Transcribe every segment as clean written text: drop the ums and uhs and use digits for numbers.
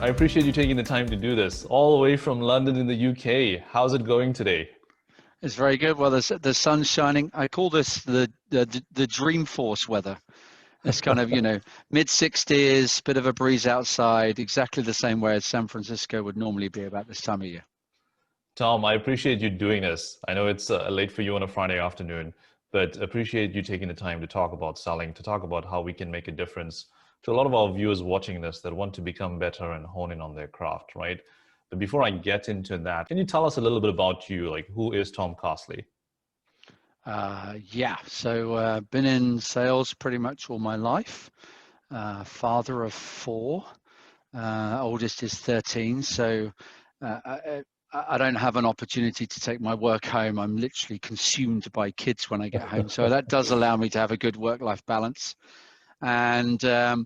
I appreciate you taking the time to do this, all the way from London in the UK. How's it going today? It's very good. Well, the sun's shining. I call this the Dreamforce weather. It's kind of, mid 60s, bit of a breeze outside, exactly the same way as San Francisco would normally be about this time of year. Tom, I appreciate you doing this. I know it's late for you on a Friday afternoon, but appreciate you taking the time to talk about selling, to talk about how we can make a difference to a lot of our viewers watching this that want to become better and hone in on their craft, right? But before I get into that, can you tell us a little bit about you? Like, who is Tom Castley? So been in sales pretty much all my life. Father of four, oldest is 13, so I don't have an opportunity to take my work home. I'm literally consumed by kids when I get home, so that does allow me to have a good work-life balance. And kind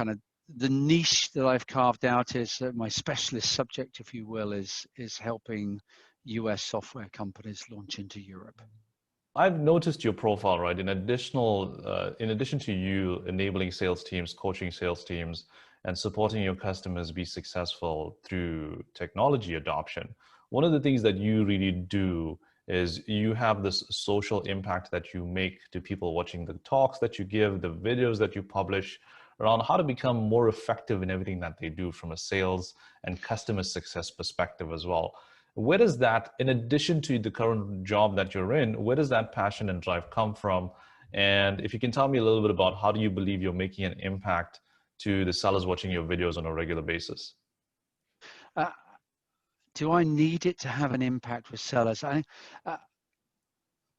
of the niche that I've carved out is my specialist subject, if you will, is helping US software companies launch into Europe. I've noticed your profile, right? In addition to you enabling sales teams, coaching sales teams, and supporting your customers be successful through technology adoption, one of the things that you really do is you have this social impact that you make to people watching the talks that you give, the videos that you publish around how to become more effective in everything that they do from a sales and customer success perspective as well. Where does that, in addition to the current job that you're in, where does that passion and drive come from? And if you can tell me a little bit about how do you believe you're making an impact to the sellers watching your videos on a regular basis? Do I need it to have an impact with sellers?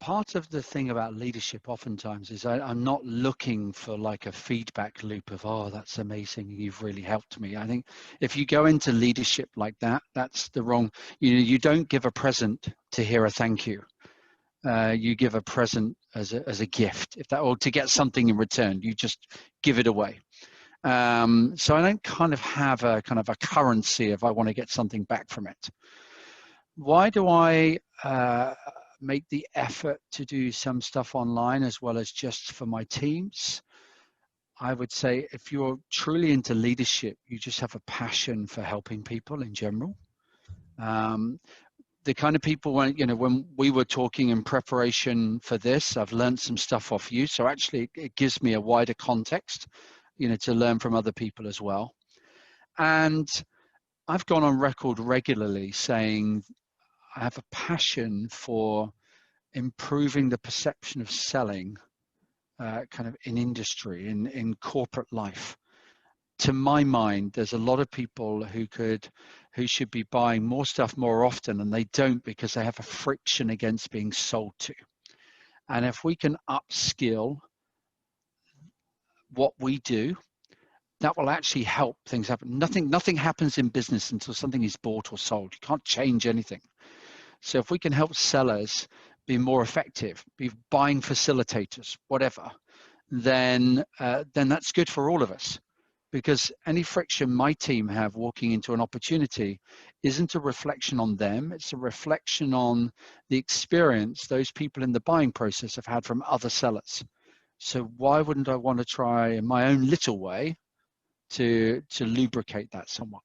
Part of the thing about leadership oftentimes is I'm not looking for like a feedback loop of, oh, that's amazing, you've really helped me. I think if you go into leadership like that, that's the wrong, you don't give a present to hear a thank you. You give a present as a gift, or to get something in return, you just give it away. So I don't kind of have a currency if I want to get something back from it. Why do I make the effort to do some stuff online as well as just for my teams? I would say if you're truly into leadership, you just have a passion for helping people in general. The kind of people when we were talking in preparation for this, I've learned some stuff off you. So actually it gives me a wider context, to learn from other people as well. And I've gone on record regularly saying I have a passion for improving the perception of selling kind of in industry, in corporate life. To my mind, there's a lot of people who should be buying more stuff more often, and they don't because they have a friction against being sold to. And if we can upskill what we do, that will actually help things happen. Nothing happens in business until something is bought or sold. You can't change anything. So if we can help sellers be more effective, be buying facilitators, whatever, then that's good for all of us. Because any friction my team have walking into an opportunity isn't a reflection on them, it's a reflection on the experience those people in the buying process have had from other sellers. So why wouldn't I want to try in my own little way to lubricate that somewhat?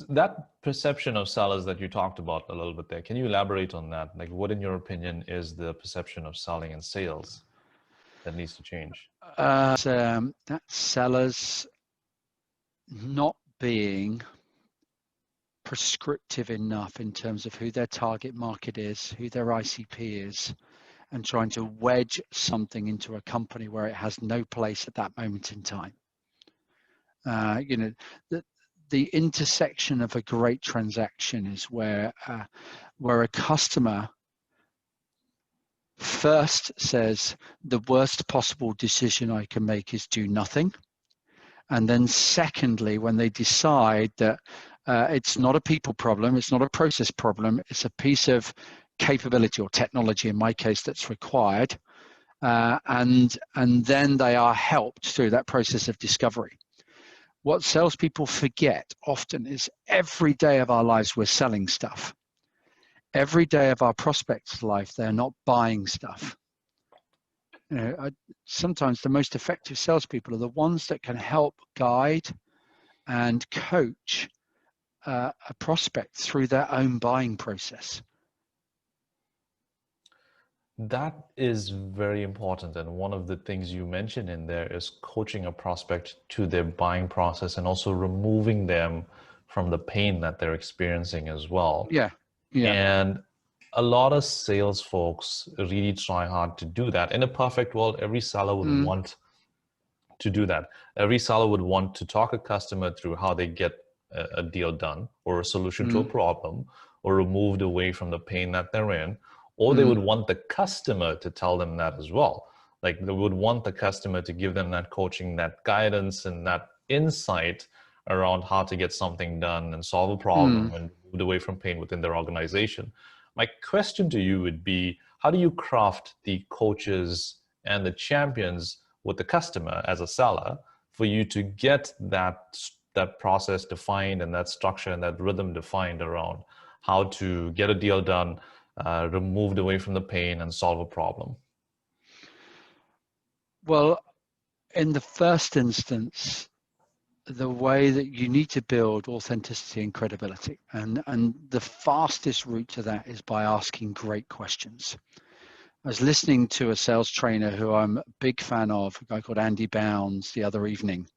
That perception of sellers that you talked about a little bit there, can you elaborate on that? Like, what in your opinion is the perception of selling and sales that needs to change? That sellers not being prescriptive enough in terms of who their target market is, who their ICP is, and trying to wedge something into a company where it has no place at that moment in time. The intersection of a great transaction is where a customer first says the worst possible decision I can make is do nothing. And then secondly, when they decide that it's not a people problem, it's not a process problem, it's a piece of capability or technology in my case that's required, and then they are helped through that process of discovery. What salespeople forget often is every day of our lives we're selling stuff. Every day of our prospects' life, they're not buying stuff. Sometimes the most effective salespeople are the ones that can help guide and coach a prospect through their own buying process. That is very important. And one of the things you mentioned in there is coaching a prospect to their buying process and also removing them from the pain that they're experiencing as well. Yeah. Yeah. And a lot of sales folks really try hard to do that. In a perfect world, every seller would want to do that. Every seller would want to talk a customer through how they get a deal done or a solution to a problem or removed away from the pain that they're in. Or they would want the customer to tell them that as well. Like they would want the customer to give them that coaching, that guidance, and that insight around how to get something done and solve a problem and move away from pain within their organization. My question to you would be, how do you craft the coaches and the champions with the customer as a seller for you to get that process defined and that structure and that rhythm defined around how to get a deal done, removed away from the pain and solve a problem? Well, in the first instance, the way that you need to build authenticity and credibility, and the fastest route to that is by asking great questions. I was listening to a sales trainer who I'm a big fan of, a guy called Andy Bounds, the other evening.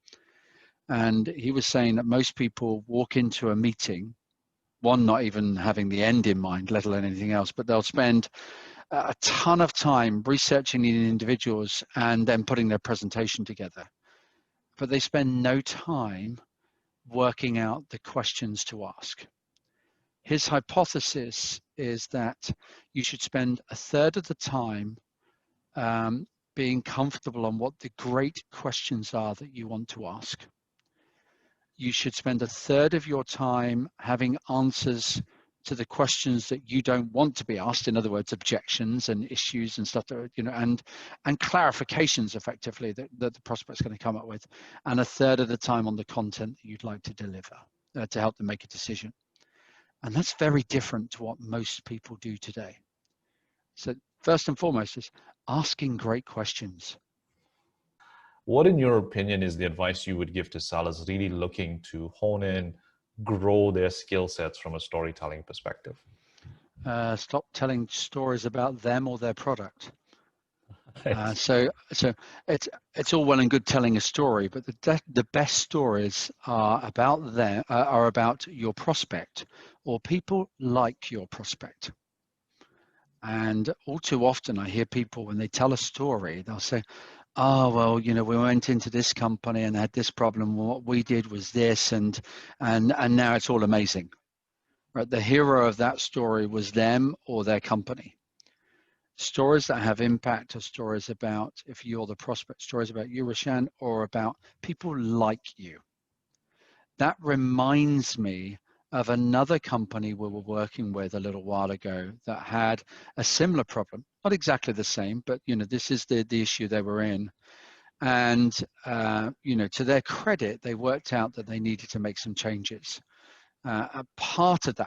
And he was saying that most people walk into a meeting, one, not even having the end in mind, let alone anything else, but they'll spend a ton of time researching the individuals and then putting their presentation together. But they spend no time working out the questions to ask. His hypothesis is that you should spend a third of the time being comfortable on what the great questions are that you want to ask. You should spend a third of your time having answers to the questions that you don't want to be asked. In other words, objections and issues and stuff that are, and clarifications effectively that the prospect's going to come up with, and a third of the time on the content that you'd like to deliver to help them make a decision. And that's very different to what most people do today. So first and foremost is asking great questions. What, in your opinion, is the advice you would give to sellers really looking to hone in, grow their skill sets from a storytelling perspective? Stop telling stories about them or their product. Right. So it's all well and good telling a story, but the best stories are about them, are about your prospect or people like your prospect. And all too often I hear people, when they tell a story, they'll say, oh, well, we went into this company and they had this problem. What we did was this, and now it's all amazing. Right? The hero of that story was them or their company. Stories that have impact are stories about, if you're the prospect, stories about you, Roshan, or about people like you. That reminds me of another company we were working with a little while ago that had a similar problem, not exactly the same, but this is the issue they were in. And to their credit, they worked out that they needed to make some changes. A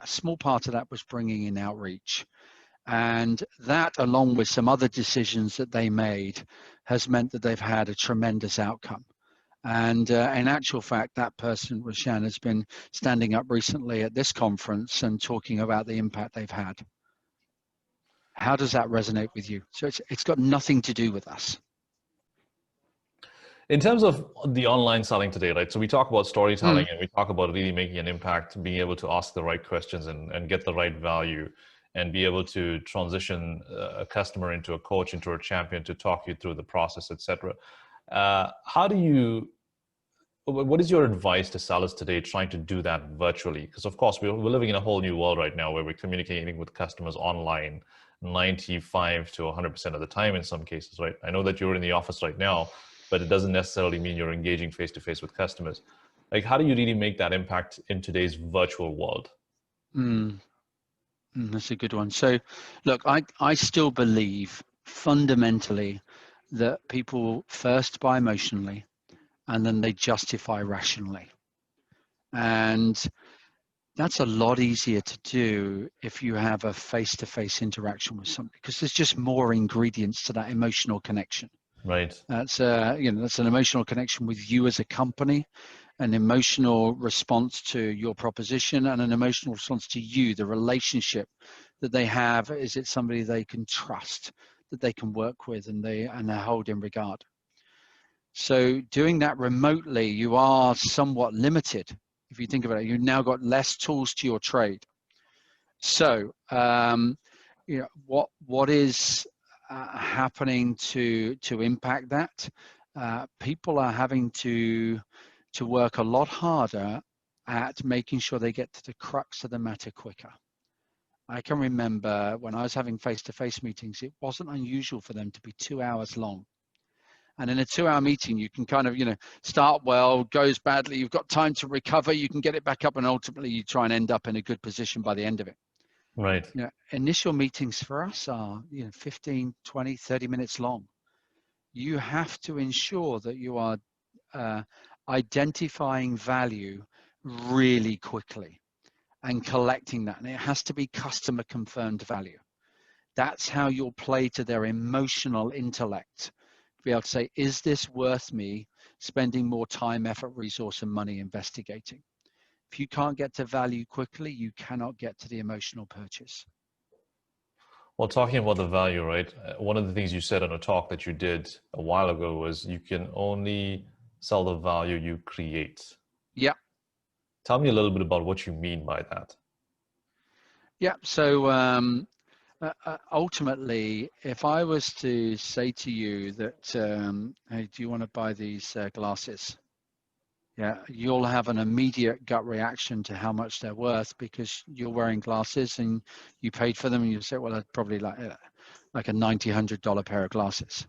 small part of that was bringing in outreach. And that, along with some other decisions that they made, has meant that they've had a tremendous outcome. And in actual fact, that person, Roshan, has been standing up recently at this conference and talking about the impact they've had. How does that resonate with you? So it's got nothing to do with us. In terms of the online selling today, right? So we talk about storytelling and we talk about really making an impact, being able to ask the right questions and get the right value and be able to transition a customer into a coach, into a champion to talk you through the process, etc. What is your advice to sellers today trying to do that virtually? Because of course we're living in a whole new world right now where we're communicating with customers online 95 to 100% of the time in some cases, right? I know that you're in the office right now, but it doesn't necessarily mean you're engaging face-to-face with customers. Like, how do you really make that impact in today's virtual world? That's a good one. So look, I still believe fundamentally that people first buy emotionally and then they justify rationally. And that's a lot easier to do if you have a face-to-face interaction with somebody, because there's just more ingredients to that emotional connection. Right. That's that's an emotional connection with you as a company. an emotional response to your proposition and an emotional response to you, the relationship that they have. Is it somebody they can trust, that they can work with, and they hold in regard? So doing that remotely, you are somewhat limited. If you think about it, you've now got less tools to your trade. So you know, what is happening to impact that? People are having to work a lot harder at making sure they get to the crux of the matter quicker. I can remember when I was having face-to-face meetings, it wasn't unusual for them to be 2 hours long. And in a 2-hour meeting, you can kind of, you know, start well, goes badly, you've got time to recover, you can get it back up, and ultimately you try and end up in a good position by the end of it. Right. You know, initial meetings for us are, you know, 15, 20, 30 minutes long. You have to ensure that you are identifying value really quickly and collecting that. And it has to be customer confirmed value. That's how you'll play to their emotional intellect. Be able to say, is this worth me spending more time, effort, resource, and money investigating? If you can't get to value quickly, you cannot get to the emotional purchase. Well, talking about the value, right? One of the things you said on a talk that you did a while ago was you can only sell the value you create. Yeah. Tell me a little bit about what you mean by that. Yeah. So ultimately, if I was to say to you that, hey, do you want to buy these glasses? Yeah, you'll have an immediate gut reaction to how much they're worth because you're wearing glasses and you paid for them, and you say, well, that's probably like a $90, $100 pair of glasses.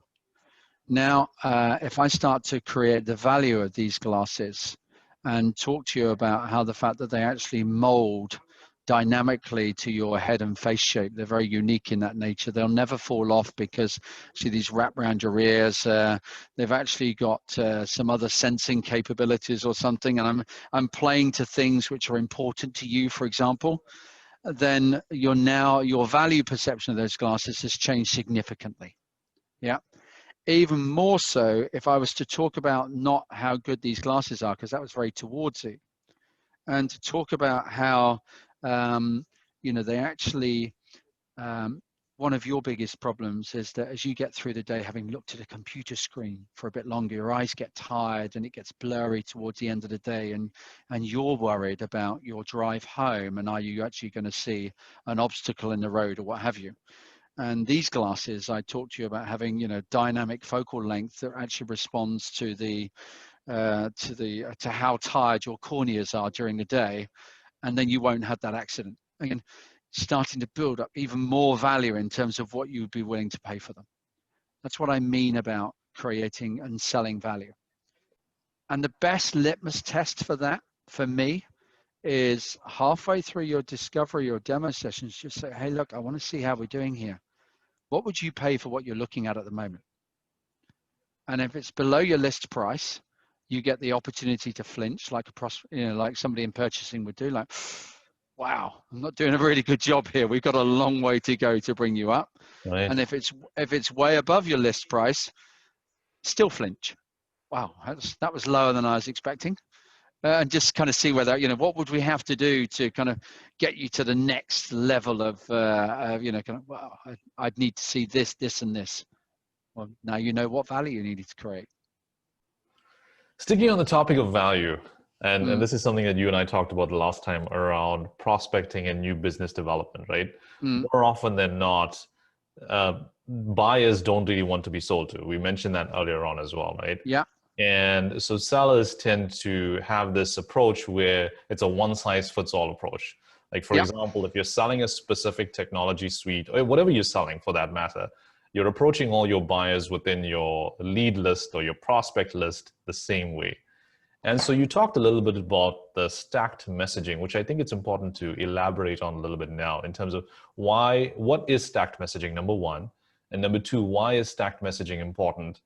Now, if I start to create the value of these glasses and talk to you about how the fact that they actually mold dynamically to your head and face shape, they're very unique in that nature. They'll never fall off because, see, these wrap around your ears. They've actually got some other sensing capabilities or something, and I'm playing to things which are important to you, for example. Then your value perception of those glasses has changed significantly. Yeah. Even more so if I was to talk about not how good these glasses are, because that was very towards you, and to talk about how you know, they actually one of your biggest problems is that as you get through the day having looked at a computer screen for a bit longer, your eyes get tired and it gets blurry towards the end of the day, and you're worried about your drive home, and are you actually going to see an obstacle in the road or what have you. And these glasses, I talked to you about having, you know, dynamic focal length that actually responds to how tired your corneas are during the day, and then you won't have that accident. Again, starting to build up even more value in terms of what you would be willing to pay for them. That's what I mean about creating and selling value. And the best litmus test for that, for me, is halfway through your discovery or demo sessions, just say, hey, look, I want to see how we're doing here. What would you pay for what you're looking at the moment? And if it's below your list price, you get the opportunity to flinch, like like somebody in purchasing would do, like, wow, I'm not doing a really good job here. We've got a long way to go to bring you up. Right. And if it's way above your list price, still flinch. Wow, that was lower than I was expecting. And just kind of see whether, you know, what would we have to do to kind of get you to the next level of you know, kind of, well, I'd need to see this, this, and this. Well, now you know what value you needed to create. Sticking on the topic of value, and this is something that you and I talked about the last time around prospecting and new business development, right? More often than not, buyers don't really want to be sold to. We mentioned that earlier on as well, right? Yeah. And so sellers tend to have this approach where it's a one-size-fits-all approach. Like, for example, if you're selling a specific technology suite, or whatever you're selling for that matter, you're approaching all your buyers within your lead list or your prospect list the same way. And so you talked a little bit about the stacked messaging, which I think it's important to elaborate on a little bit now in terms of what is stacked messaging, number one, and number two, why is stacked messaging important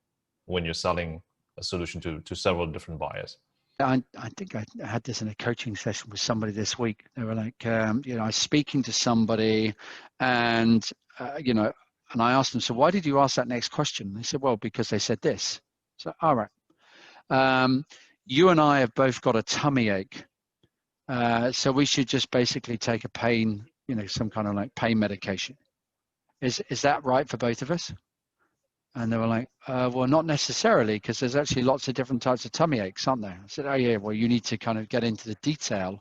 when you're selling a solution to several different buyers? I think I had this in a coaching session with somebody this week. They were like, you know, I was speaking to somebody, and you know, and I asked them, so why did you ask that next question? They said, well, because they said this. So, all right. you and I have both got a tummy ache. So we should just basically take a pain, some kind of like pain medication. Is that right for both of us? And they were like, well, not necessarily, because there's actually lots of different types of tummy aches, aren't there? I said, oh yeah, well, you need to kind of get into the detail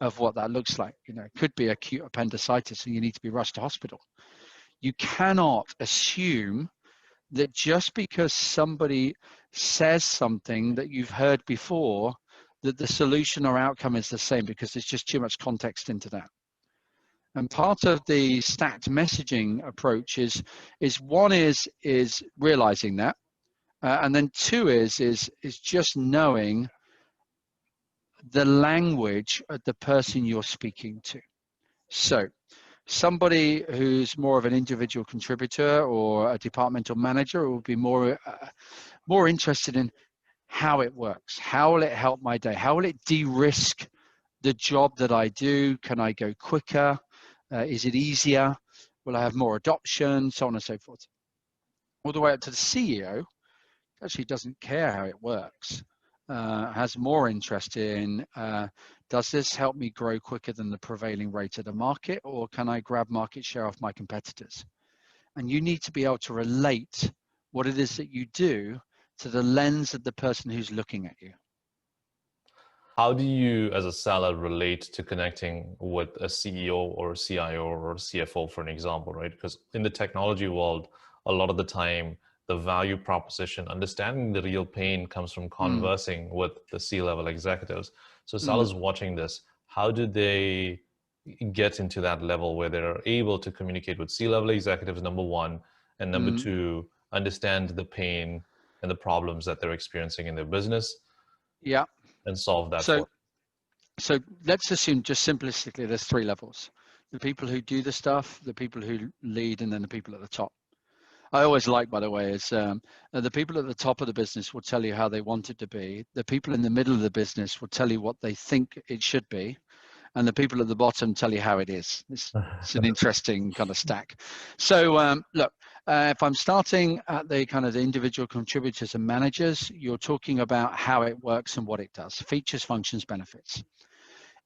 of what that looks like. It could be acute appendicitis and you need to be rushed to hospital. You cannot assume that just because somebody says something that you've heard before, that the solution or outcome is the same, because there's just too much context into that. And part of the stacked messaging approach is one is realizing that, and then two is just knowing the language of the person you're speaking to. So somebody who's more of an individual contributor or a departmental manager will be more interested in how it works. How will it help my day? How will it de-risk the job that I do? Can I go quicker? Is it easier? Will I have more adoption? So on and so forth. All the way up to the CEO, actually doesn't care how it works. Has more interest in, does this help me grow quicker than the prevailing rate of the market, or can I grab market share off my competitors? And you need to be able to relate what it is that you do to the lens of the person who's looking at you. How do you, as a seller, relate to connecting with a CEO or a CIO or a CFO, for an example, right? Because in the technology world, a lot of the time, the value proposition, understanding the real pain comes from conversing with the C-level executives. So sellers watching this, how do they get into that level where they're able to communicate with C-level executives, number one, and number two, understand the pain and the problems that they're experiencing in their business? Yeah. And solve that So, for. So let's assume just simplistically there's three levels: the people who do the stuff, the people who lead, and then the people at the top. I always like, by the way, is the people at the top of the business will tell you how they want it to be. The people in the middle of the business will tell you what they think it should be. And the people at the bottom tell you how it is. It's an interesting kind of stack. So look, if I'm starting at the kind of the individual contributors and managers, you're talking about how it works and what it does: features, functions, benefits.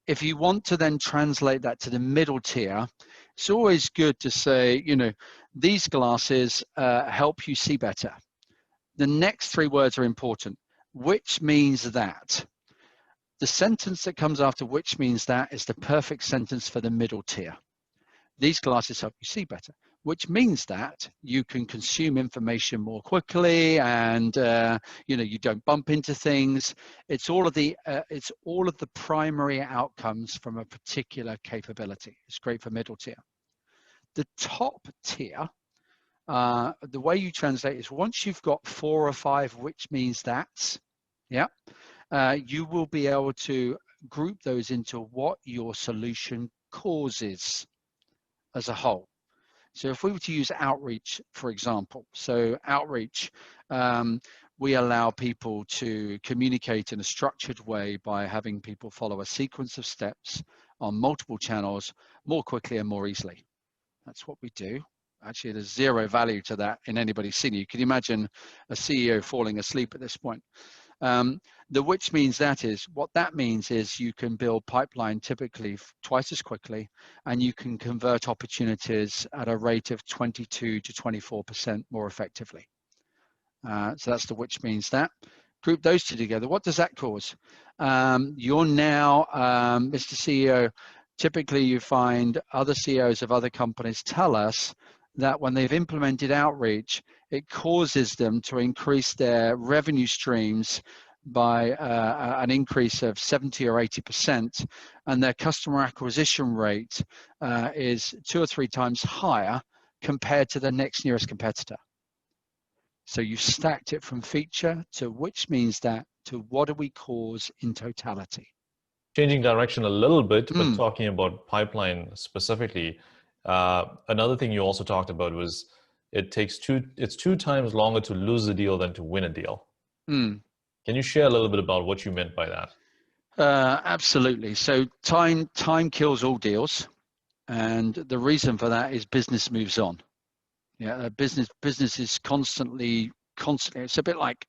If you want to then translate that to the middle tier, it's always good to say, these glasses help you see better. The next three words are important: which means that. The sentence that comes after which means that is the perfect sentence for the middle tier. These glasses help you see better, which means that you can consume information more quickly, and you don't bump into things. It's all of the primary outcomes from a particular capability. It's great for middle tier. The top tier, the way you translate is once you've got 4 or 5 which means that's, you will be able to group those into what your solution causes as a whole. So if we were to use outreach, for example, so outreach, we allow people to communicate in a structured way by having people follow a sequence of steps on multiple channels more quickly and more easily. That's what we do. Actually, there's zero value to that in anybody seeing you. Can you imagine a CEO falling asleep at this point? The which means that is, what that means is you can build pipeline typically twice as quickly, and you can convert opportunities at a rate of 22 to 24% more effectively. So that's the which means that. Group those two together. What does that cause? You're now, Mr. CEO, typically you find other CEOs of other companies tell us that when they've implemented outreach, it causes them to increase their revenue streams by an increase of 70 or 80%, and their customer acquisition rate is 2 or 3 times higher compared to the next nearest competitor. So you've stacked it from feature to which means that to what do we cause in totality. Changing direction a little bit, but talking about pipeline specifically, another thing you also talked about was it's 2 times longer to lose a deal than to win a deal. Can you share a little bit about what you meant by that? Absolutely. So time kills all deals, and the reason for that is business moves on. Yeah, business is constantly. It's a bit like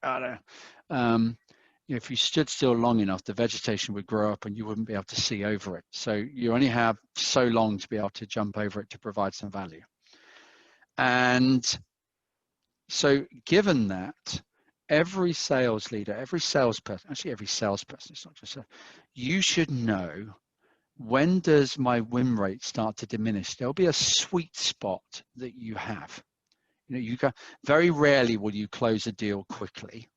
if you stood still long enough, the vegetation would grow up and you wouldn't be able to see over it. So you only have so long to be able to jump over it to provide some value. And so given that, every sales leader, every salesperson, actually every salesperson, it's not just you should know, when does my win rate start to diminish? There'll be a sweet spot that you have. You go, very rarely will you close a deal quickly.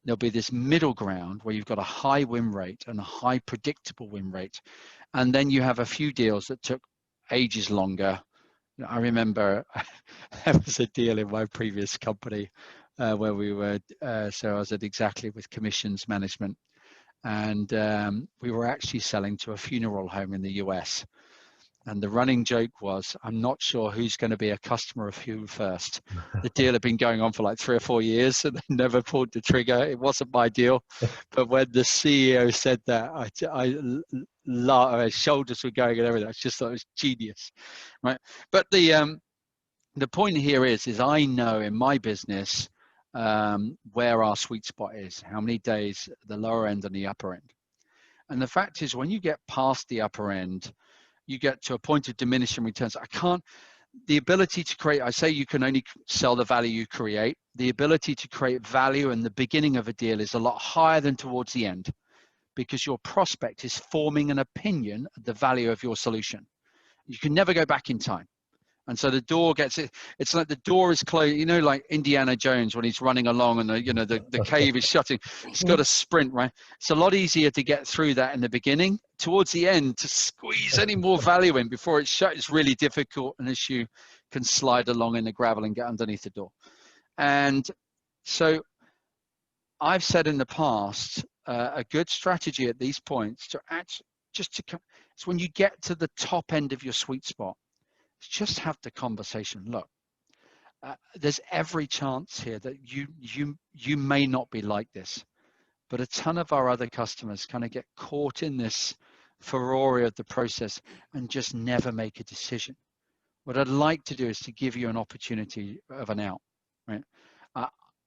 There'll be this middle ground where you've got a high win rate and a high predictable win rate. And then you have a few deals that took ages longer. I remember there was a deal in my previous company where we were, so I was at Exactly with commissions management. And we were actually selling to a funeral home in the US. And the running joke was, I'm not sure who's going to be a customer of who first. The deal had been going on for like 3 or 4 years and they never pulled the trigger. It wasn't my deal. But when the CEO said that, my shoulders were going and everything. I just thought it was genius, right? But the point here is I know in my business where our sweet spot is, how many days, the lower end and the upper end. And the fact is, when you get past the upper end, you get to a point of diminishing returns. The ability to create, I say you can only sell the value you create. The ability to create value in the beginning of a deal is a lot higher than towards the end, because your prospect is forming an opinion of the value of your solution. You can never go back in time. And so the door gets it. It's like the door is closed, like Indiana Jones when he's running along and the cave is shutting. He's got to sprint, right? It's a lot easier to get through that in the beginning. Towards the end, to squeeze any more value in before it's shut is really difficult, unless you can slide along in the gravel and get underneath the door. And so I've said in the past, a good strategy at these points to actually it's when you get to the top end of your sweet spot, just have the conversation. Look, there's every chance here that you may not be like this, but a ton of our other customers kind of get caught in this furore of the process and just never make a decision. What I'd like to do is to give you an opportunity of an out, right?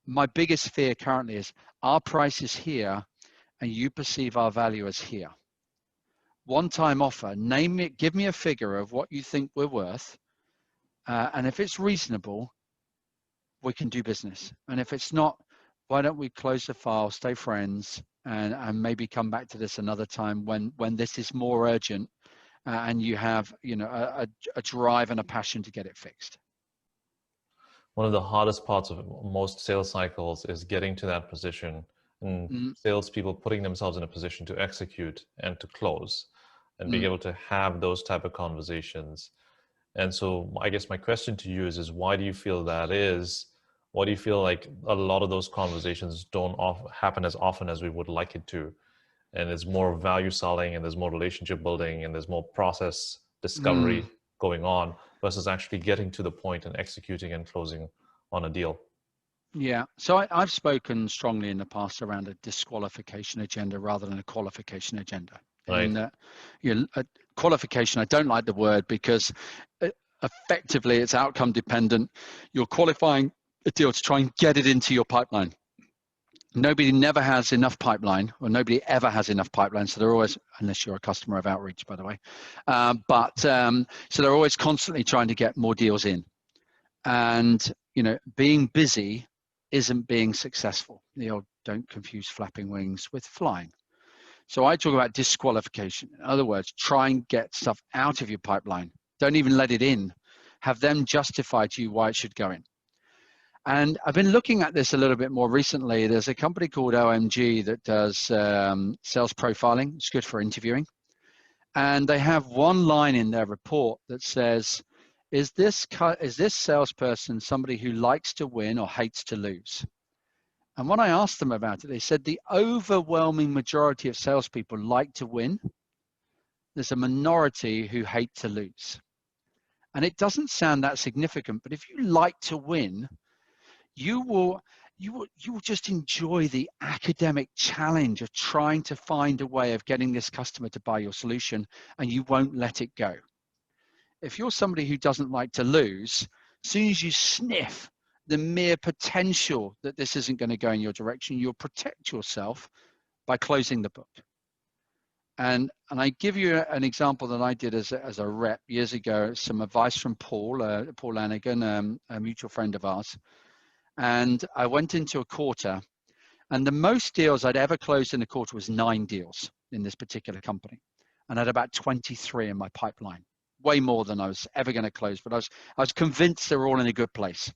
My biggest fear currently is our price is here and you perceive our value as here. One-time offer, name it, give me a figure of what you think we're worth. And if it's reasonable, we can do business. And if it's not, why don't we close the file, stay friends, and maybe come back to this another time when this is more urgent and you have a drive and a passion to get it fixed. One of the hardest parts of most sales cycles is getting to that position, and salespeople putting themselves in a position to execute and to close and being able to have those type of conversations. And so I guess my question to you is why do you feel that is? Why do you feel like a lot of those conversations don't happen as often as we would like it to? And there's more value selling and there's more relationship building and there's more process discovery going on versus actually getting to the point and executing and closing on a deal. Yeah, so I've spoken strongly in the past around a disqualification agenda rather than a qualification agenda. Right. And qualification, I don't like the word because effectively it's outcome dependent. You're qualifying a deal to try and get it into your pipeline. Nobody never has enough pipeline, or nobody ever has enough pipeline. So they're always, unless you're a customer of Outreach, by the way. So they're always constantly trying to get more deals in. And, being busy isn't being successful. Don't confuse flapping wings with flying. So I talk about disqualification. In other words, try and get stuff out of your pipeline. Don't even let it in. Have them justify to you why it should go in. And I've been looking at this a little bit more recently. There's a company called OMG that does sales profiling. It's good for interviewing. And they have one line in their report that says, is this salesperson somebody who likes to win or hates to lose? And when I asked them about it, they said the overwhelming majority of salespeople like to win. There's a minority who hate to lose. And it doesn't sound that significant, but if you like to win, you will just enjoy the academic challenge of trying to find a way of getting this customer to buy your solution, and you won't let it go. If you're somebody who doesn't like to lose, as soon as you sniff the mere potential that this isn't going to go in your direction, you'll protect yourself by closing the book. And I give you an example that I did as a rep years ago, some advice from Paul Lanigan, a mutual friend of ours. And I went into a quarter, and the most deals I'd ever closed in a quarter was 9 deals in this particular company. And I had about 23 in my pipeline, way more than I was ever going to close, but I was convinced they were all in a good place.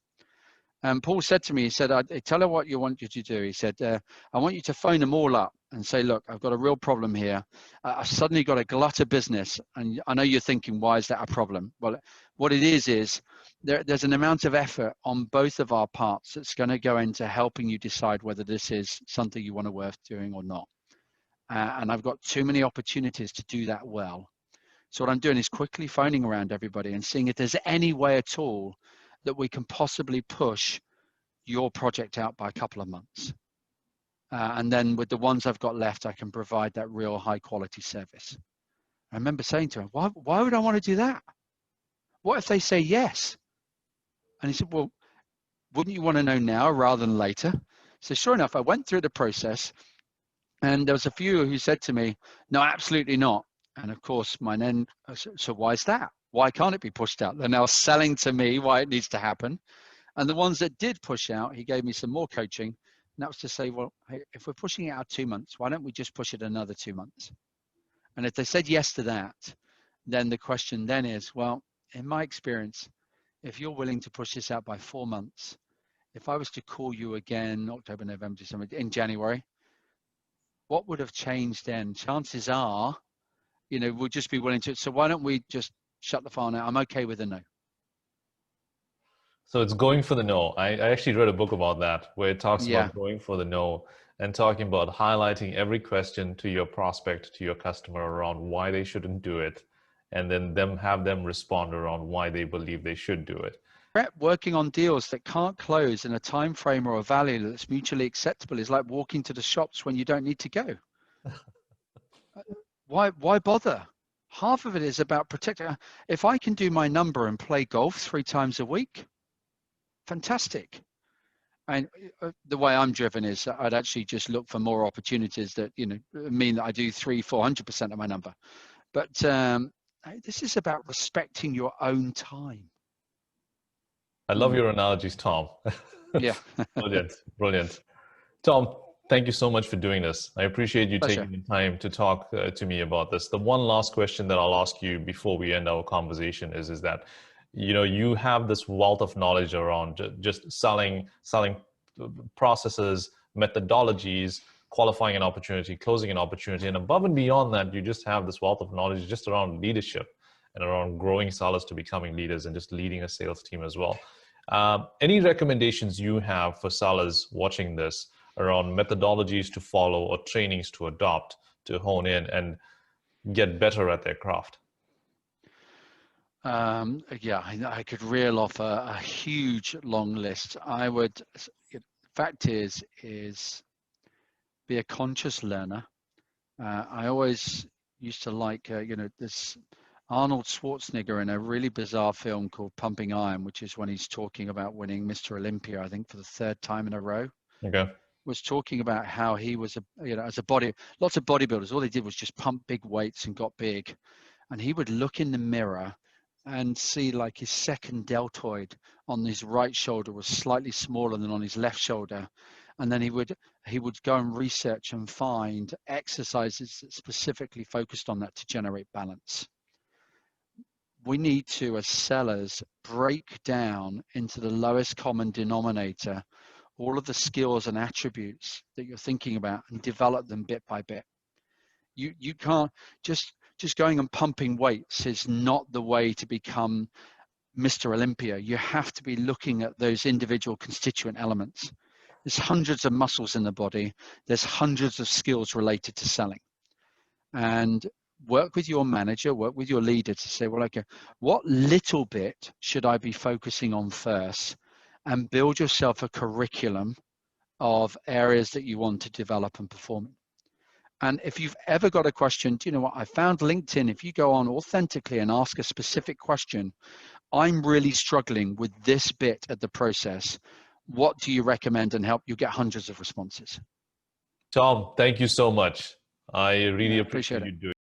And Paul said to me, he said, I tell her what I want you to do. He said, I want you to phone them all up and say, look, I've got a real problem here. I've suddenly got a glut of business. And I know you're thinking, why is that a problem? Well, what it is there's an amount of effort on both of our parts that's going to go into helping you decide whether this is something you want to worth doing or not. And I've got too many opportunities to do that well. So what I'm doing is quickly phoning around everybody and seeing if there's any way at all that we can possibly push your project out by a couple of months. And then with the ones I've got left, I can provide that real high quality service. I remember saying to him, why would I want to do that? What if they say yes? And he said, well, wouldn't you want to know now rather than later? So sure enough, I went through the process, and there was a few who said to me, no, absolutely not. And of course, so why is that? Why can't it be pushed out? They're now selling to me why it needs to happen. And the ones that did push out, he gave me some more coaching. And that was to say, well, hey, if we're pushing it out 2 months, why don't we just push it another 2 months? And if they said yes to that, then the question then is, well, in my experience, if you're willing to push this out by 4 months, if I was to call you again, October, November, December, in January, what would have changed then? Chances are, we'll just be willing to. So why don't we just shut the file now? I'm okay with a no. So it's going for the no. I actually read a book about that where it talks about going for the no and talking about highlighting every question to your prospect, to your customer around why they shouldn't do it, and then have them respond around why they believe they should do it. Working on deals that can't close in a time frame or a value that's mutually acceptable is like walking to the shops when you don't need to go. Why bother? Half of it is about protecting. If I can do my number and play golf 3 times a week, fantastic. And the way I'm driven is I'd actually just look for more opportunities that mean that I do 300-400% of my number. But this is about respecting your own time. I love your analogies, Tom. Yeah. Brilliant. Tom, thank you so much for doing this. I appreciate you Pleasure. taking the time to talk to me about this. The one last question that I'll ask you before we end our conversation is that, you have this wealth of knowledge around just selling processes, methodologies, qualifying an opportunity, closing an opportunity, and above and beyond that, you just have this wealth of knowledge just around leadership and around growing sellers to becoming leaders and just leading a sales team as well. Any recommendations you have for sellers watching this around methodologies to follow or trainings to adopt to hone in and get better at their craft? I could reel off a huge long list. Fact is be a conscious learner. I always used to like, this Arnold Schwarzenegger in a really bizarre film called Pumping Iron, which is when he's talking about winning Mr. Olympia, I think for the 3rd time in a row. Okay. Was talking about how he was lots of bodybuilders, all they did was just pump big weights and got big. And he would look in the mirror and see like his second deltoid on his right shoulder was slightly smaller than on his left shoulder. And then he would go and research and find exercises that specifically focused on that to generate balance. We need to, as sellers, break down into the lowest common denominator all of the skills and attributes that you're thinking about and develop them bit by bit. You can't just going and pumping weights is not the way to become Mr. Olympia. You have to be looking at those individual constituent elements. There's hundreds of muscles in the body. There's hundreds of skills related to selling. And work with your manager, work with your leader to say, well, okay, what little bit should I be focusing on first? And build yourself a curriculum of areas that you want to develop and perform in. And if you've ever got a question, do you know what? I found LinkedIn, if you go on authentically and ask a specific question, I'm really struggling with this bit of the process. What do you recommend and help? You get hundreds of responses. Tom, thank you so much. I really Yeah, appreciate appreciate it. you doing